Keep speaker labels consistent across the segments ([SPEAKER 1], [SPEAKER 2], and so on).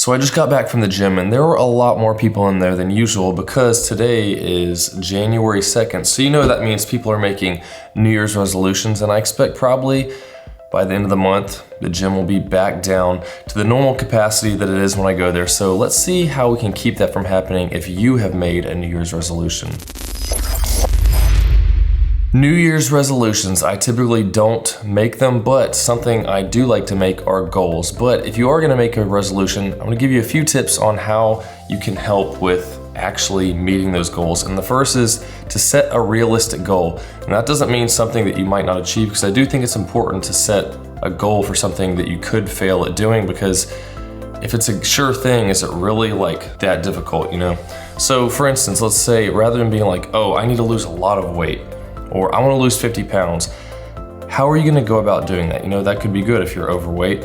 [SPEAKER 1] So I just got back from the gym and there were a lot more people in there than usual because today is January 2nd. So you know that means people are making New Year's resolutions, and I expect probably by the end of the month, the gym will be back down to the normal capacity that it is when I go there. So let's see how we can keep that from happening if you have made a New Year's resolution. New Year's resolutions, I typically don't make them, but something I do like to make are goals. But if you are gonna make a resolution, I'm gonna give you a few tips on how you can help with actually meeting those goals. And the first is to set a realistic goal. And that doesn't mean something that you might not achieve, because I do think it's important to set a goal for something that you could fail at doing, because if it's a sure thing, is it really like that difficult, you know? So for instance, let's say rather than being like, oh, I need to lose a lot of weight, or I wanna lose 50 pounds. How are you gonna go about doing that? You know, that could be good if you're overweight,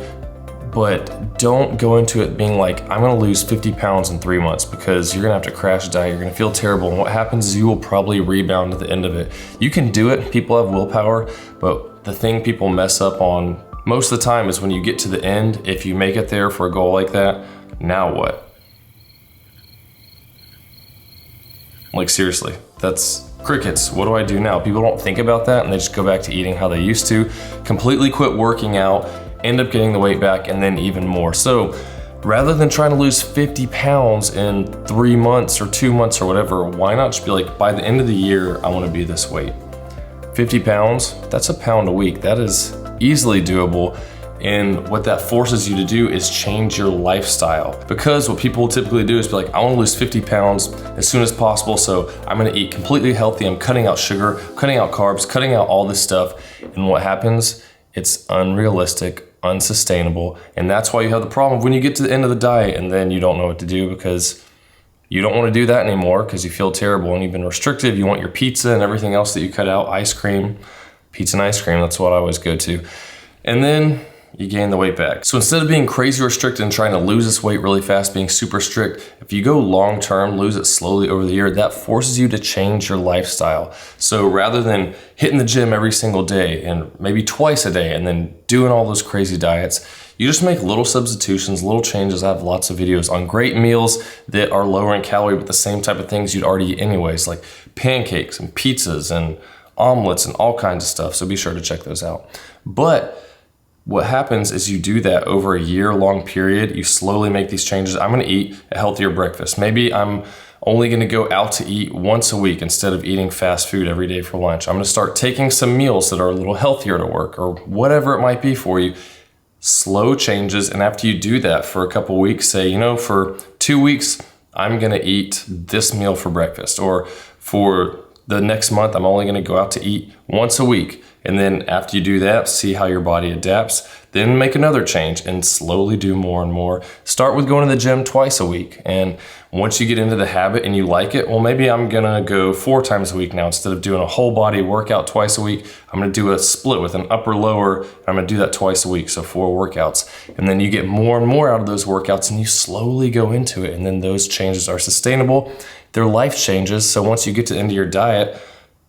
[SPEAKER 1] but don't go into it being like, I'm gonna lose 50 pounds in 3 months, because you're gonna have to crash diet, you're gonna feel terrible, and what happens is you will probably rebound at the end of it. You can do it, people have willpower, but the thing people mess up on most of the time is when you get to the end, if you make it there for a goal like that, now what? Like seriously, that's crickets. What do I do now? People don't think about that and they just go back to eating how they used to, completely quit working out, end up getting the weight back, and then even more. So rather than trying to lose 50 pounds in 3 months or 2 months or whatever, why not just be like, by the end of the year, I wanna be this weight. 50 pounds, that's a pound a week. That is easily doable. And what that forces you to do is change your lifestyle. Because what people typically do is be like, I wanna lose 50 pounds as soon as possible, so I'm gonna eat completely healthy, I'm cutting out sugar, cutting out carbs, cutting out all this stuff. And what happens? It's unrealistic, unsustainable. And that's why you have the problem when you get to the end of the diet and then you don't know what to do, because you don't wanna do that anymore because you feel terrible and you've been restrictive. You want your pizza and everything else that you cut out, ice cream, pizza and ice cream, that's what I always go to. And then you gain the weight back. So instead of being crazy restricted and trying to lose this weight really fast, being super strict, if you go long term, lose it slowly over the year, that forces you to change your lifestyle. So rather than hitting the gym every single day and maybe twice a day and then doing all those crazy diets, you just make little substitutions, little changes. I have lots of videos on great meals that are lower in calorie, but the same type of things you'd already eat anyways, like pancakes and pizzas and omelets and all kinds of stuff. So be sure to check those out. But what happens is you do that over a year-long period. You slowly make these changes. I'm gonna eat a healthier breakfast. Maybe I'm only gonna go out to eat once a week instead of eating fast food every day for lunch. I'm gonna start taking some meals that are a little healthier to work, or whatever it might be for you. Slow changes, and after you do that for a couple weeks, say, you know, for 2 weeks, I'm gonna eat this meal for breakfast, or for the next month, I'm only gonna go out to eat once a week. And then after you do that, see how your body adapts, then make another change and slowly do more and more. Start with going to the gym twice a week. And once you get into the habit and you like it, well, maybe I'm gonna go 4 times a week now. Instead of doing a whole body workout twice a week, I'm gonna do a split with an upper lower. I'm gonna do that twice a week, so 4 workouts. And then you get more and more out of those workouts and you slowly go into it. And then those changes are sustainable. Their life changes. So once you get to the end of your diet,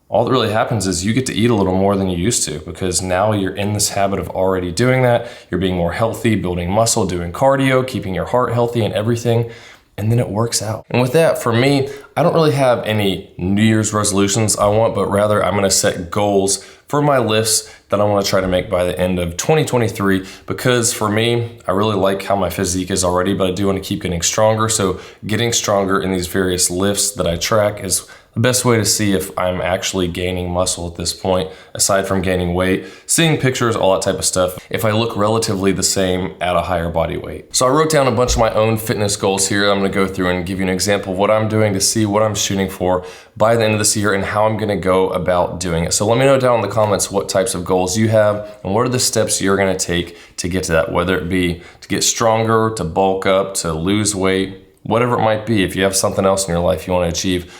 [SPEAKER 1] all that really happens is you get to eat a little more than you used to, because now you're in this habit of already doing that. You're being more healthy, building muscle, doing cardio, keeping your heart healthy and everything. And then it works out. And with that, for me, I don't really have any New Year's resolutions I want, but rather I'm gonna set goals for my lifts that I wanna try to make by the end of 2023. Because for me, I really like how my physique is already, but I do wanna keep getting stronger. So getting stronger in these various lifts that I track is the best way to see if I'm actually gaining muscle at this point, aside from gaining weight, seeing pictures, all that type of stuff, if I look relatively the same at a higher body weight. So I wrote down a bunch of my own fitness goals here. I'm gonna go through and give you an example of what I'm doing to see what I'm shooting for by the end of this year and how I'm gonna go about doing it. So let me know down in the comments what types of goals you have and what are the steps you're gonna take to get to that, whether it be to get stronger, to bulk up, to lose weight, whatever it might be. If you have something else in your life you wanna achieve,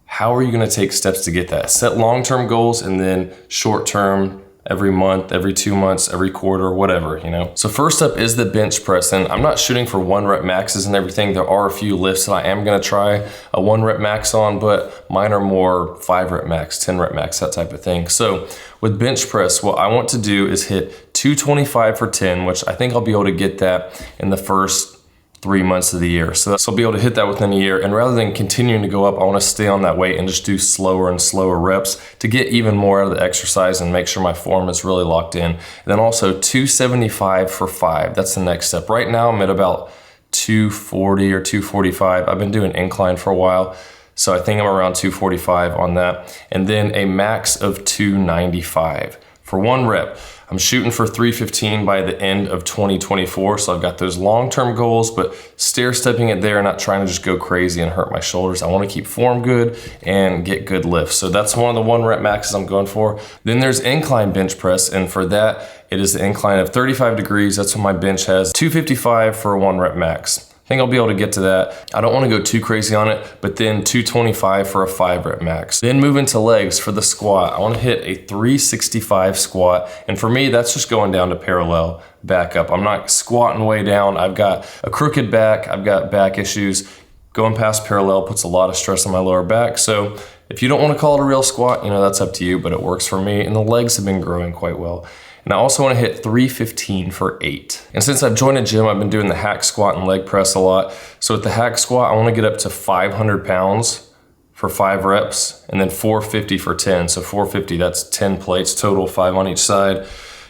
[SPEAKER 1] how are you gonna take steps to get that? Set long-term goals and then short-term, every month, every 2 months, every quarter, whatever, you know? So first up is the bench press. And I'm not shooting for 1 rep maxes and everything. There are a few lifts that I am gonna try a 1 rep max on, but mine are more 5 rep max, 10 rep max, that type of thing. So with bench press, what I want to do is hit 225 for 10, which I think I'll be able to get that in the first 3 months of the year. So I'll be able to hit that within a year. And rather than continuing to go up, I wanna stay on that weight and just do slower and slower reps to get even more out of the exercise and make sure my form is really locked in. And then also 275 for 5, that's the next step. Right now I'm at about 240 or 245. I've been doing incline for a while, so I think I'm around 245 on that. And then a max of 295 for 1 rep. I'm shooting for 315 by the end of 2024, so I've got those long-term goals, but stair-stepping it there, not trying to just go crazy and hurt my shoulders. I wanna keep form good and get good lifts. So that's one of the 1 rep maxes I'm going for. Then there's incline bench press, and for that, it is the incline of 35 degrees. That's what my bench has. 255 for a 1 rep max. I think I'll be able to get to that. I don't wanna go too crazy on it, but then 225 for a 5 rep max. Then move into legs for the squat. I wanna hit a 365 squat. And for me, that's just going down to parallel back up. I'm not squatting way down. I've got a crooked back. I've got back issues. Going past parallel puts a lot of stress on my lower back. So if you don't wanna call it a real squat, that's up to you, but it works for me. And the legs have been growing quite well. And I also wanna hit 315 for 8. And since I've joined a gym, I've been doing the hack squat and leg press a lot. So with the hack squat, I wanna get up to 500 pounds for 5 reps, and then 450 for 10. So 450, that's 10 plates total, 5 on each side.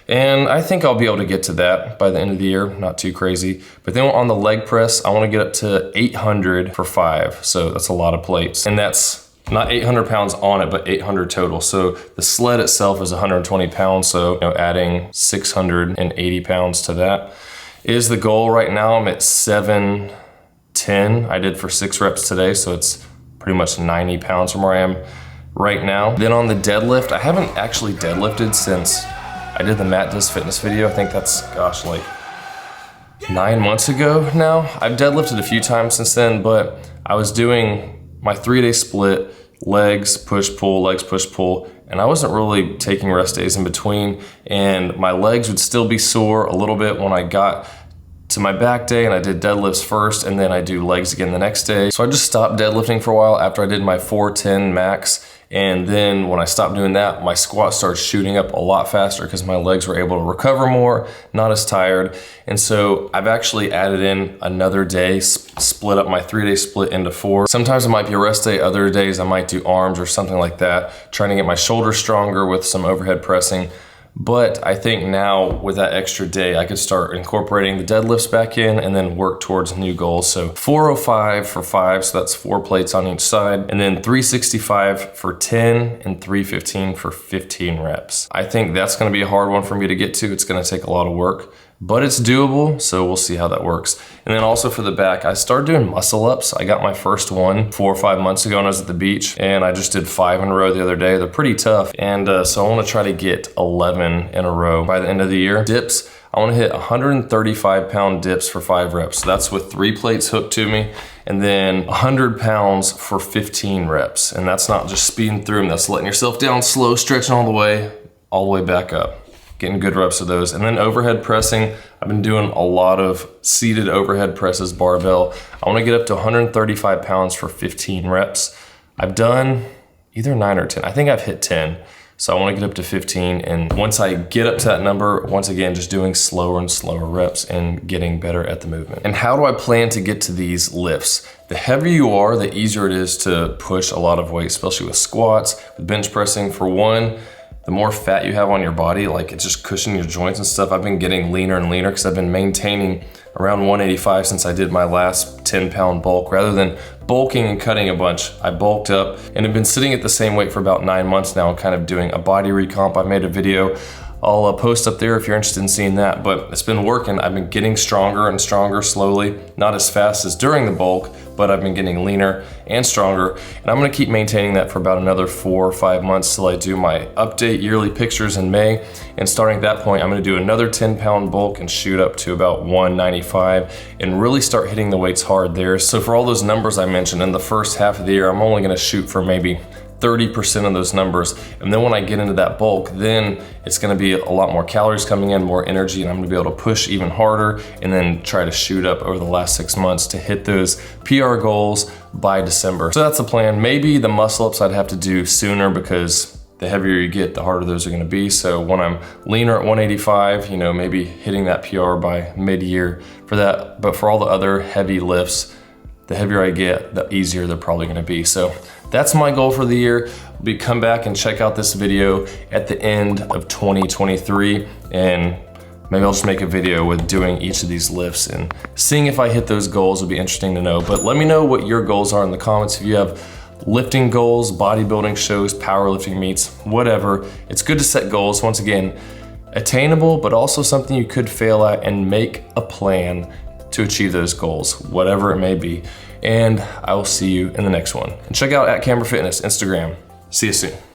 [SPEAKER 1] And I think I'll be able to get to that by the end of the year, not too crazy. But then on the leg press, I wanna get up to 800 for 5. So that's a lot of plates. And that's not 800 pounds on it, but 800 total. So the sled itself is 120 pounds. So adding 680 pounds to that is the goal. Right now I'm at 710. I did for 6 reps today. So it's pretty much 90 pounds from where I am right now. Then on the deadlift, I haven't actually deadlifted since I did the Matt Does Fitness video. I think that's, like 9 months ago now. I've deadlifted a few times since then, but I was doing my 3-day split, legs, push, pull, legs, push, pull, and I wasn't really taking rest days in between, and my legs would still be sore a little bit when I got to my back day, and I did deadlifts first, and then I do legs again the next day. So I just stopped deadlifting for a while after I did my 410 max. And then when I stopped doing that, my squat started shooting up a lot faster because my legs were able to recover more, not as tired. And so I've actually added in another day, split up my 3-day split into 4. Sometimes it might be a rest day, other days I might do arms or something like that, trying to get my shoulders stronger with some overhead pressing. But I think now with that extra day, I could start incorporating the deadlifts back in and then work towards new goals. So 405 for 5, so that's 4 plates on each side, and then 365 for 10 and 315 for 15 reps. I think that's gonna be a hard one for me to get to. It's gonna take a lot of work, but it's doable, so we'll see how that works. And then also for the back, I started doing muscle ups. I got my first one 4 or 5 months ago when I was at the beach, and I just did 5 in a row the other day. They're pretty tough, and so I wanna try to get 11 in a row by the end of the year. Dips, I wanna hit 135 pound dips for 5 reps. So that's with 3 plates hooked to me, and then 100 pounds for 15 reps. And that's not just speeding through them, that's letting yourself down slow, stretching all the way back up. Getting good reps of those. And then overhead pressing, I've been doing a lot of seated overhead presses, barbell. I wanna get up to 135 pounds for 15 reps. I've done either 9 or 10. I think I've hit 10. So I wanna get up to 15. And once I get up to that number, once again, just doing slower and slower reps and getting better at the movement. And how do I plan to get to these lifts? The heavier you are, the easier it is to push a lot of weight, especially with squats, with bench pressing. For one, the more fat you have on your body, like it's just cushioning your joints and stuff. I've been getting leaner and leaner because I've been maintaining around 185 since I did my last 10-pound bulk. Rather than bulking and cutting a bunch, I bulked up and have been sitting at the same weight for about 9 months now, kind of doing a body recomp. I made a video. I'll post up there if you're interested in seeing that, but it's been working. I've been getting stronger and stronger slowly, not as fast as during the bulk, but I've been getting leaner and stronger. And I'm gonna keep maintaining that for about another 4 or 5 months till I do my update yearly pictures in May. And starting at that point, I'm gonna do another 10-pound bulk and shoot up to about 195 and really start hitting the weights hard there. So for all those numbers I mentioned in the first half of the year, I'm only gonna shoot for maybe 30% of those numbers. And then when I get into that bulk, then it's gonna be a lot more calories coming in, more energy, and I'm gonna be able to push even harder and then try to shoot up over the last 6 months to hit those PR goals by December. So that's the plan. Maybe the muscle ups I'd have to do sooner because the heavier you get, the harder those are gonna be. So when I'm leaner at 185, you know, maybe hitting that PR by mid-year for that. But for all the other heavy lifts, the heavier I get, the easier they're probably gonna be. So that's my goal for the year. Come back and check out this video at the end of 2023, and maybe I'll just make a video with doing each of these lifts and seeing if I hit those goals. Would be interesting to know. But let me know what your goals are in the comments. If you have lifting goals, bodybuilding shows, powerlifting meets, whatever. It's good to set goals. Once again, attainable, but also something you could fail at, and make a plan to achieve those goals, whatever it may be. And I will see you in the next one. And check out @Camber Fitness Instagram. See you soon.